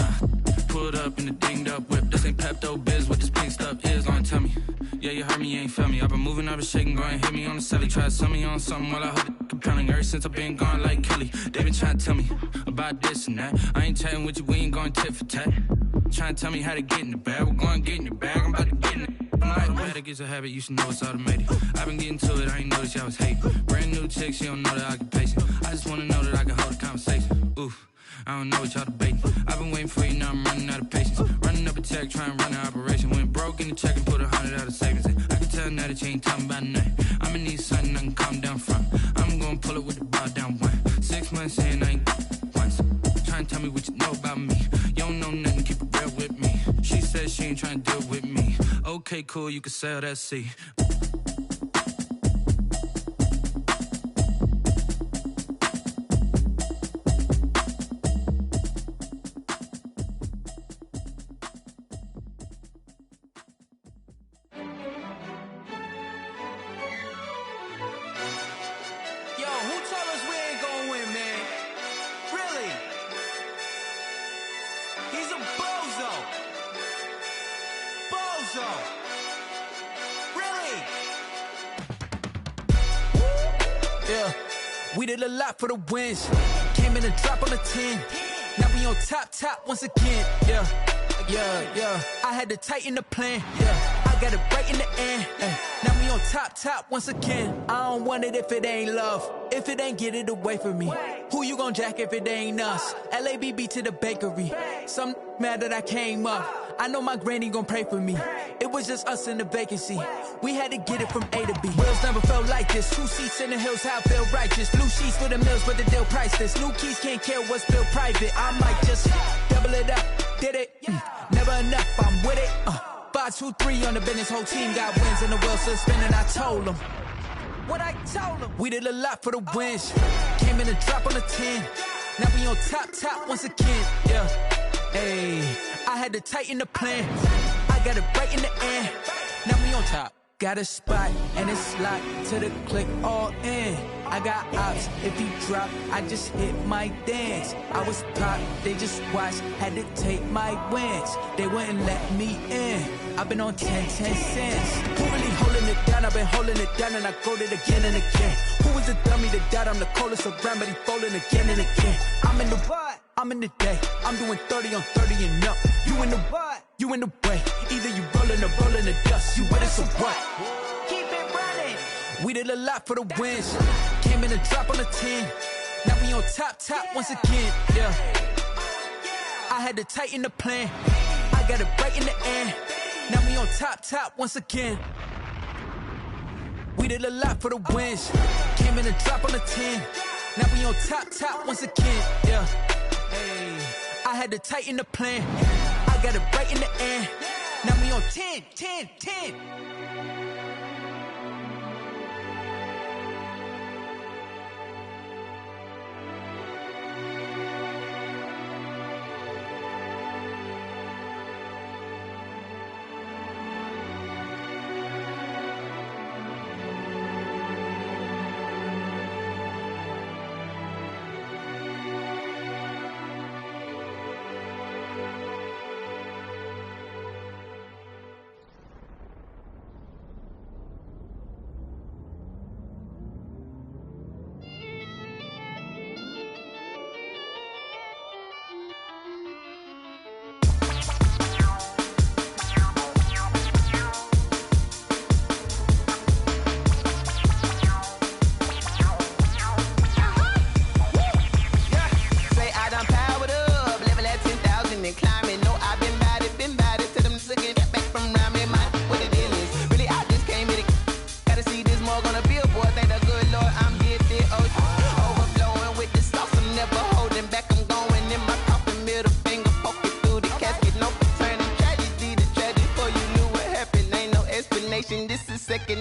Pulled up in the dinged up whip. This ain't Pepto-Biz, what this pink stuff is. Long tell me. Yeah, you heard me, you ain't felt me. I've been moving, I've been shaking, go and hit me on the celly. Try to sell me on something while I hold it compelling. Ever since I've been gone like Kelly, they been trying to tell me about this and that. I ain't chatting with you, we ain't going tit for tat. Trying to tell me how to get in the bag, we're going to get in the bag, I'm about to get in it. Automatic is a habit, you should know it's automated. I've been getting to it, I ain't noticed y'all was hating. Brand new chick, she don't know that I can patient. I just wanna know that I can hold a conversation. Oof, I don't know what y'all debating. I've been waiting for you, now I'm running out of patience. Running up a check, trying to run an operation. Went broke in the check and put 100 out of savings in. I can tell now that you ain't talking about nothing. I'ma need something I can calm down from. I'm gonna pull it with the bar down one. 6 months in, I ain't once. Trying to tell me what you know about me. You don't know nothing, keep it real with me. She said she ain't trying to deal with me. Okay, cool, you can sell that seed. We did a lot for the wins. Came in a drop on the 10. Now we on top once again. Yeah. I had to tighten the plan. Yeah, I got it right in the end. Now we on top once again. I don't want it if it ain't love. If it ain't, get it away from me. Who you gon' jack if it ain't us? LABB to the bakery. Some mad that I came up. I know my granny gon' pray for me. It was just us in the vacancy. We had to get it from A to B. Wheels never felt like this. 2 seats in the hills, how I feel righteous. Blue sheets for the mills, but the deal priceless. New keys can't care what's built private. I might just double it up. Did it? Never enough, I'm with it. 5, 2, 3 on the business. Whole team got wins and the wheels still spinning. I told them what I told them. We did a lot for the wins. Came in a drop on the 10. Now we on top once again. Yeah. Hey, I had to tighten the plan. I got it right in the end. Now we on top. Got a spot and it's locked to the click all in. I got ops, if he drop, I just hit my dance. I was pop, they just watched, had to take my wins. They wouldn't let me in. I've been on 10 cents. Who really holding it down? I've been holding it down and I go it again and again. Who was the dummy that died? I'm the coldest around, but he folding again and again. I'm in the what? I'm in the day. I'm doing 30 on 30 and up. You in the what? You in the way. Either you rolling or rolling the dust. You with it, so what? Keep it running. We did a lot for the wins. Came in a drop on the 10. Now we on top once again. Yeah. I had to tighten the plan. I got it right in the end. Now we on top once again. We did a lot for the wins. Came in a drop on the 10. Now we on top once again. Yeah. Hey, I had to tighten the plan. I got it right in the end. Now we on 10.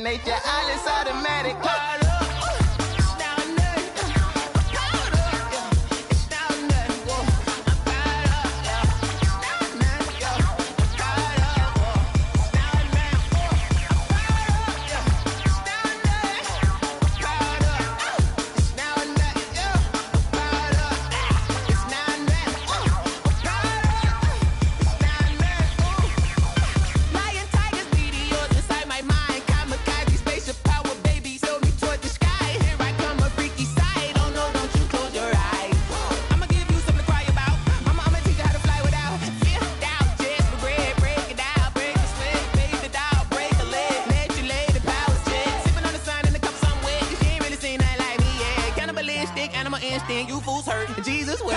nature, all is automatic. You fools hurt. Jesus will.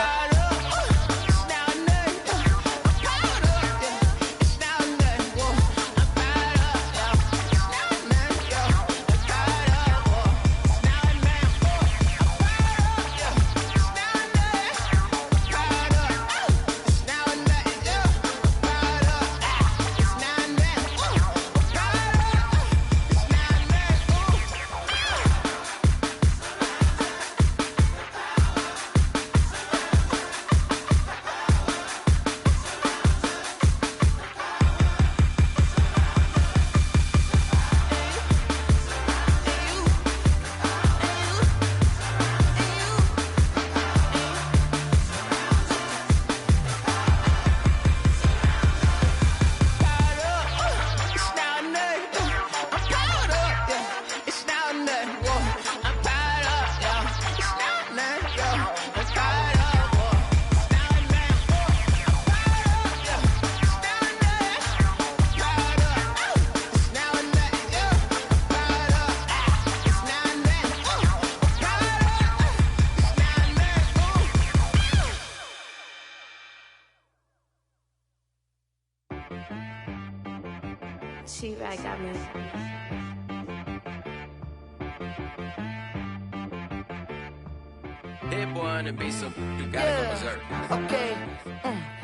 She-Rag got me. That boy on the beat, so you gotta go berserk. Okay.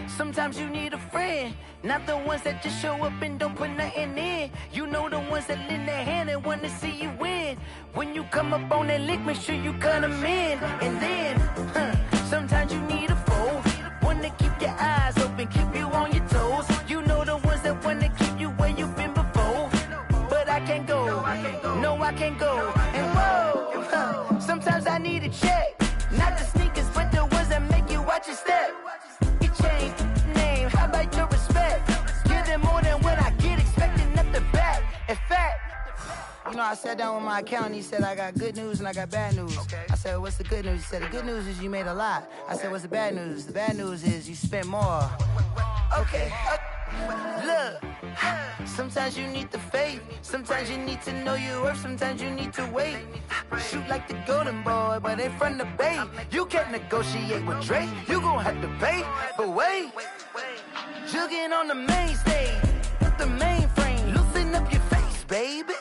Sometimes you need a friend, not the ones that just show up and don't put nothing in. You know the ones that lend their hand and want to see you win. When you come up on that lick, make sure you cut them in. And then, sometimes you need a foe, one to keep your eyes open, keep you on your toes. You know the ones that want to keep you where you've been before. But I can't go, no I can't go. And whoa, sometimes I need a check. Not the sneakers, but the ones that make you watch your step. You change name, how about your respect? Give them more than what I get, expecting nothing back. In fact, you know, I sat down with my accountant, he said, I got good news and I got bad news. I said, what's the good news? He said, the good news is you made a lot. I said, what's the bad news? The bad news is you spent more. Okay. Look, sometimes you need the faith, sometimes you need to know your worth, sometimes you need to wait. Shoot like the golden boy, but in front of the bay. You can't negotiate with Drake, you gon' have to pay. But wait, jugging on the main stage, with the mainframe, loosen up your face, baby.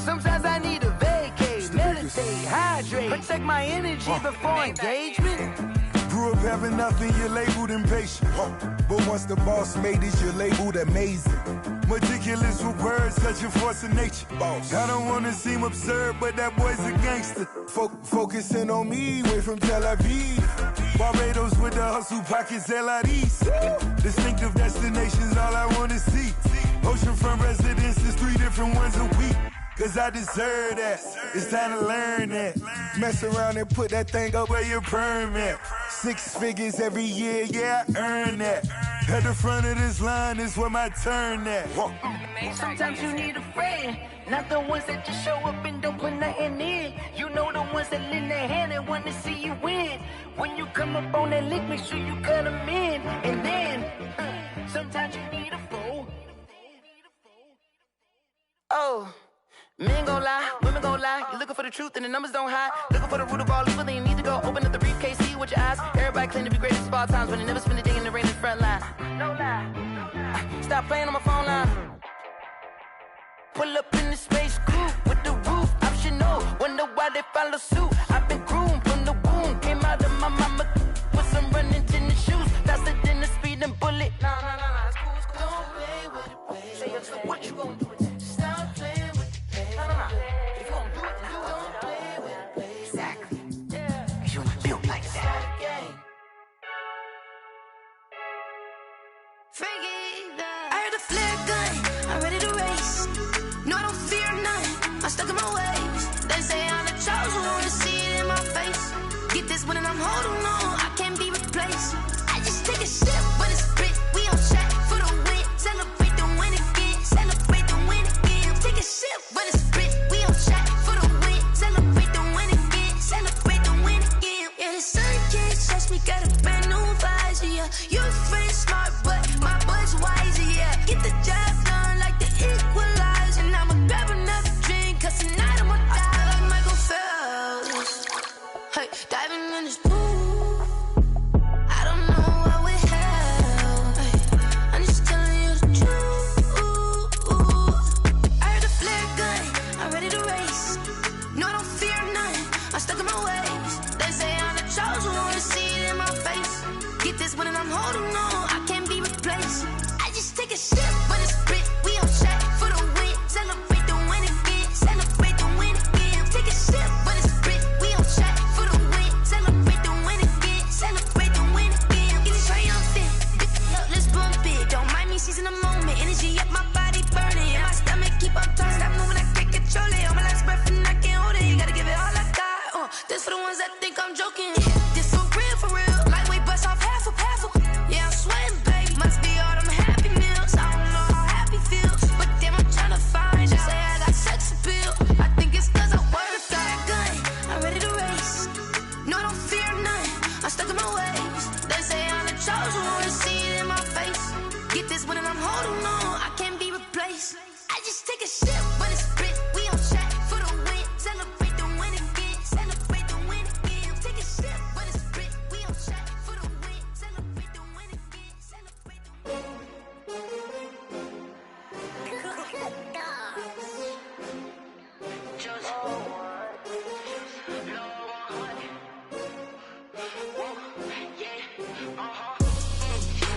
Sometimes I need a vacate, meditate, hydrate, protect my energy before engagement. Grew up having nothing, you're labeled impatient. But once the boss made it, you're labeled amazing. Meticulous with words, such a force of nature. I don't wanna seem absurd, but that boy's a gangster. Focusing on me, way from Tel Aviv. Barbados with the hustle pockets, LIDs. Distinctive destinations, all I wanna see. Oceanfront residences, 3 different ones a week. Cause I deserve that, it's time to learn that. Mess around and put that thing up where your permit. 6 figures every year, yeah, I earn that. At the front of this line is where my turn at. Sometimes you need a friend, not the ones that just show up and don't put nothing in. You know the ones that lend their hand and want to see you win. When you come up on that lick, make sure you cut them in. And then, sometimes you need a foe. Oh. Men gon' lie, women gon' lie. You're looking for the truth and the numbers don't hide. Looking for the root of all evil, then you need to go open up the briefcase, see with your eyes. Everybody claim to be greatest of all times, but they never spend a day in the rain in the front line. No lie. Stop playing on my phone line. Pull up in the space coupe with the roof optional. Wonder why they follow suit. I've been groomed from the womb. Came out of my mama with some running tennis shoes. Faster than the speeding bullet. Nah, it's cool. Don't play with it, baby. Say what you gon' do with it. Stop playing with it. Get this one and I'm holding on. I can't be replaced. I just take a sip, but it's spit. We on track for the win. Celebrate the win again. Celebrate the win again. Take a sip, but it's spit. We on track for the win. Celebrate the win again. Celebrate the win again. Yeah, the sun can't touch me. Got a brand new visor. Yeah, your friend's smart, but my bud's wiser. Yeah, get the job done like the Equalizer. And I'ma grab another drink, 'cause tonight I'ma die like Michael Phelps. Hey, diving in this pool. I don't know what we have. Hey, I'm just telling you the truth. I heard a flare gun. I'm ready to race. No, I don't fear nothing. I'm stuck in my ways. They say I'm the chosen one. See it in my face. Get this one and I'm holding on. I can't be replaced. I just take a sip, but it's spit. We on track for the win. Celebrate the win again. Celebrate the win again. Take a sip, but it's spit. We on track for the win. Celebrate the win again. Celebrate the win again. Get it triumphant. Let's bump it. Don't mind me seizing the moment. Energy up my body burning. And my stomach keep up turning. Stop moving, I can't control it. On my last breath and I can't hold it. You gotta give it all I got. This for the ones that think I'm joking. This for real, for real. Lightweight bust off half a. Yeah, I'm sweating, babe. Must be all them happy meals. I don't know how happy feels, but damn, I'm tryna find. She say I got sex appeal. I think it's 'cause I work a fire gun. I'm ready to race. No, I don't fear nothing. I'm stuck in my ways. They say I'm the chosen one. See it in my face. Get this one and I'm holding on. I can't be replaced. I just take a sip, but it's spit. We on track for the win. Celebrate the win again. Celebrate the win again. Take a sip, but it's spit. We on track for the win. Celebrate the win again. Celebrate the win.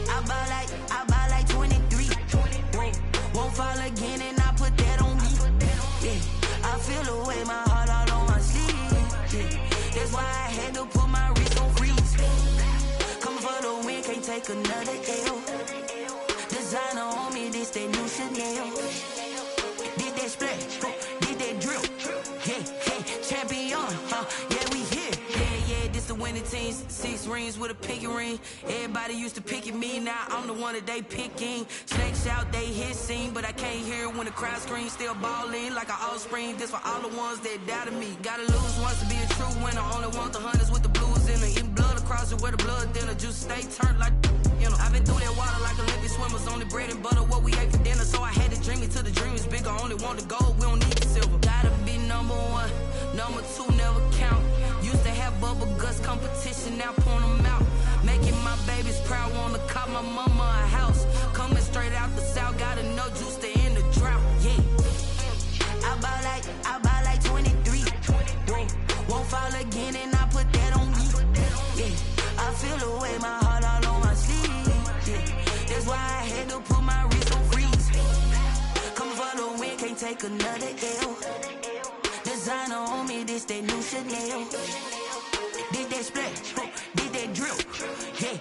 I buy like 23. Won't fall again and I put that on me. Yeah, I feel the way my heart all on my sleeve. Yeah, that's why I had to put my wrist on freeze. Coming for the win, can't take another L. Designer on me, this that new Chanel. Did that splash, did that drill. Yeah, champion, yeah, we here. Yeah, this the winning team. 6 rings with a pinky ring. Everybody used to pick at me, now I'm the one that they picking. Snakes out, they hit scene, but I can't hear it when the crowd screams. Still balling like an offspring. This for all the ones that doubted me. Gotta lose once to be a true winner. Only want the hunters with the blues in it. Eating blood across it where the blood thinner. Juice stay turned like, you know. I've been through that water like Olympic swimmers. Only bread and butter, what we ate for dinner. So I had to dream it till the dream is bigger. Only want the gold, we don't need the silver. Gotta be number 1, number 2 never count. Used to have bubble guts competition, now point them out. Making my babies proud, wanna cop my mama a house. Coming straight out the south, gotta know juice to end the drought. Yeah, I buy like 23. Won't fall again and I put that on me. Yeah, I feel the way my heart all on my sleeve. Yeah, that's why I had to put my wrist on freeze. Coming for the win, can't take another L. Designer on me, this that new Chanel. Did that splash, did that drill. Yeah,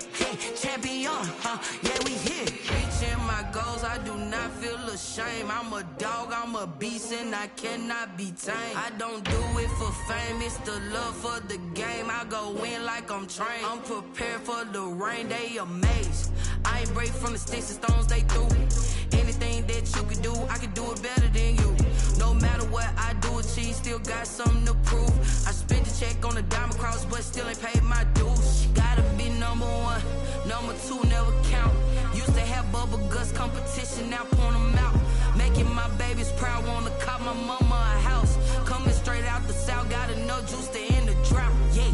champion, yeah, we here. Reaching my goals, I do not feel ashamed. I'm a dog, I'm a beast, and I cannot be tamed. I don't do it for fame, it's the love for the game. I go in like I'm trained. I'm prepared for the rain, they amazed. I ain't break from the sticks and stones they threw. Anything that you can do, I can do it better than you. No matter what I do, achieve, still got something to prove. I spent the check on the diamond cross, but still ain't paid my dues. Gotta be number 1, number 2 never count. Used to have bubble guts competition, now point them out. Making my babies proud, wanna cop my mama a house. Coming straight out the south, gotta know juice to end the drought. Yeah,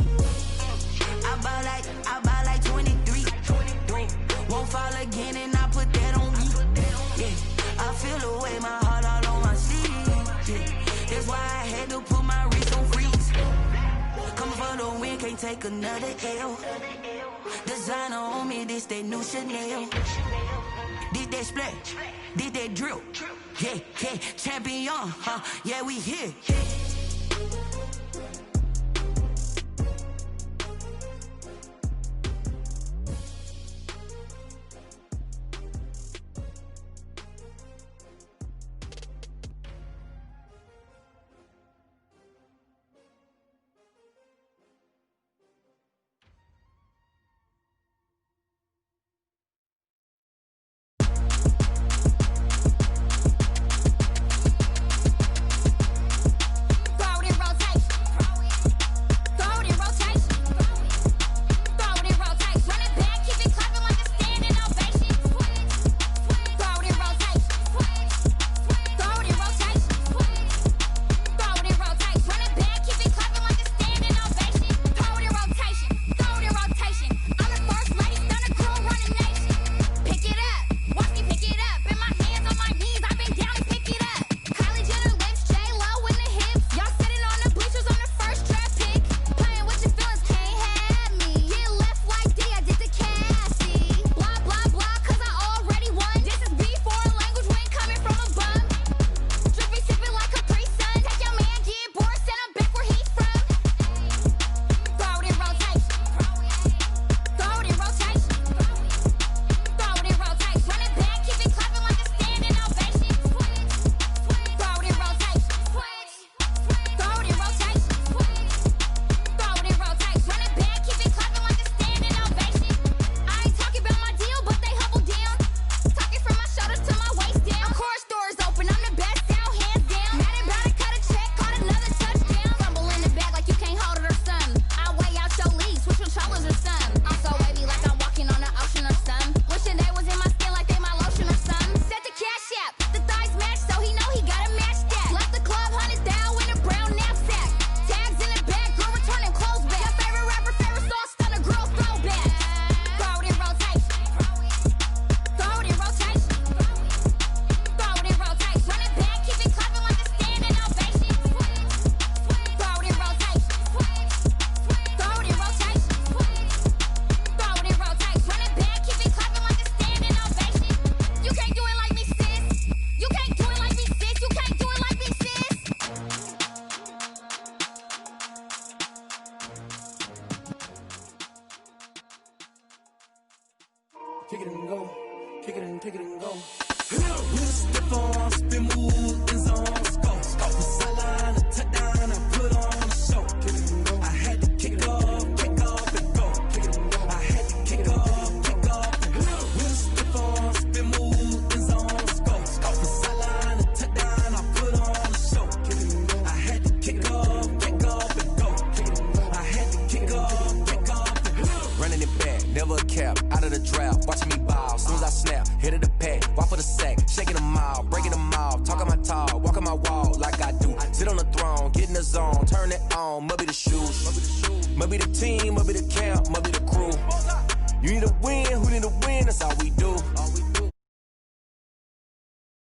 I buy like 23. Won't fall again and I put that on me. Yeah, I feel the way my heart all on my sleeve. Yeah, that's why I had to put my wrist on freeze. Coming for the win, can't take another L. Designer on me, this that new Chanel. Did that splash, did that drill. Yeah, champion, yeah, we here. kick it and go, kick it and go. With a stiff on, spin move, in zone, go. From sideline to touchdown, I put on a show. I had to kick off and go. I had to kick off and go. With a stiff on, spin move, in zone, go. From sideline to touchdown, I put on a show. I had to kick off and go. I had to kick off and go. Running it back, never a cap, out of the draft, watching me ball. Soon as I snap, hit of the pack, walk for the sack, shaking them all, breaking them off, talking my talk, walking my wall like I do. Sit on the throne, get in the zone, turn it on, maybe the shoes, maybe the team, maybe the camp, maybe